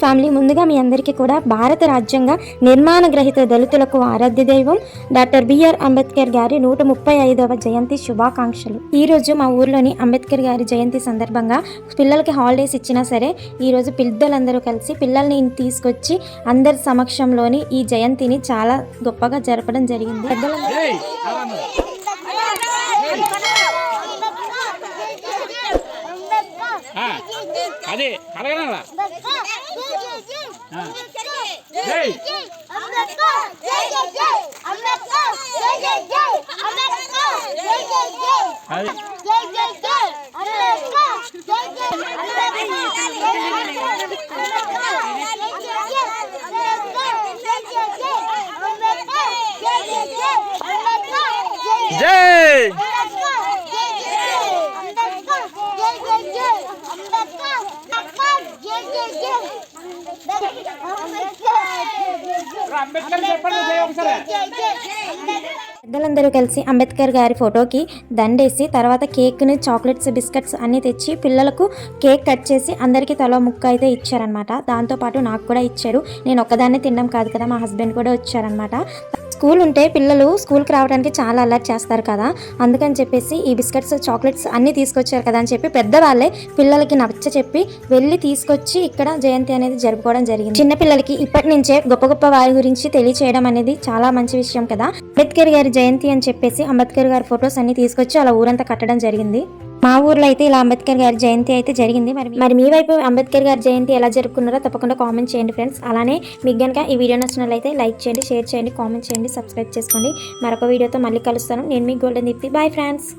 Family, ముందుగా మీ అందరికీ కూడా భారత రాజ్యాంగ నిర్మాణ గ్రహీత దళితులకు ఆరాధ్య దైవం డాక్టర్ బిఆర్ అంబేద్కర్ గారి 135వ జయంతి శుభాకాంక్షలు. ఈ రోజు మా ఊర్లోని అంబేద్కర్ గారి జయంతి సందర్భంగా పిల్లలకి హాలిడేస్ ఇచ్చినా సరే ఈ రోజు పెద్దలందరూ కలిసి పిల్లల్ని తీసుకొచ్చి అందరి సమక్షంలోని ఈ జయంతిని చాలా గొప్పగా జరపడం జరిగింది. అదే అలాగేనా జై పెద్దలందరూ కలిసి అంబేద్కర్ గారి ఫోటోకి దండేసి తర్వాత కేక్ని, చాక్లెట్స్, బిస్కెట్స్ అన్నీ తెచ్చి పిల్లలకు కేక్ కట్ చేసి అందరికీ తల ముక్క అయితే ఇచ్చారనమాట. దాంతోపాటు నాకు కూడా ఇచ్చారు. నేను ఒక్కదాన్నే తినడం కాదు కదా, మా హస్బెండ్ కూడా వచ్చారనమాట. స్కూల్ ఉంటే పిల్లలు స్కూల్కి రావడానికి చాలా అలర్ట్ చేస్తారు కదా, అందుకని చెప్పేసి ఈ బిస్కెట్స్, చాక్లెట్స్ అన్నీ తీసుకొచ్చారు కదా అని చెప్పి పెద్దవాళ్ళే పిల్లలకి నచ్చ చెప్పి వెళ్ళి తీసుకొచ్చి ఇక్కడ జయంతి అనేది జరుపుకోవడం జరిగింది. చిన్నపిల్లలకి ఇప్పటి నుంచే గొప్ప గొప్ప వారి గురించి తెలియచేయడం అనేది చాలా మంచి విషయం కదా. అంబేద్కర్ గారి జయంతి అని చెప్పేసి అంబేద్కర్ గారి ఫొటోస్ అన్ని తీసుకొచ్చి అలా ఊరంతా కట్టడం జరిగింది. మా ఊర్లో అయితే ఇలా అంబేద్కర్ గారి జయంతి అయితే జరిగింది. మరి మీ వైపు అంబేద్కర్ గారి జయంతి ఎలా జరుపుకున్నారో తప్పకుండా కామెంట్ చేయండి ఫ్రెండ్స్. అలానే మీకు కనుక ఈ వీడియో నచ్చినట్లయితే లైక్ చేయండి, షేర్ చేయండి, కామెంట్ చేయండి, సబ్స్క్రైబ్ చేసుకోండి. మరొక వీడియోతో మళ్ళీ కలుస్తాను. నేను మీ గోల్డెన్ దీప్తి. Bye friends.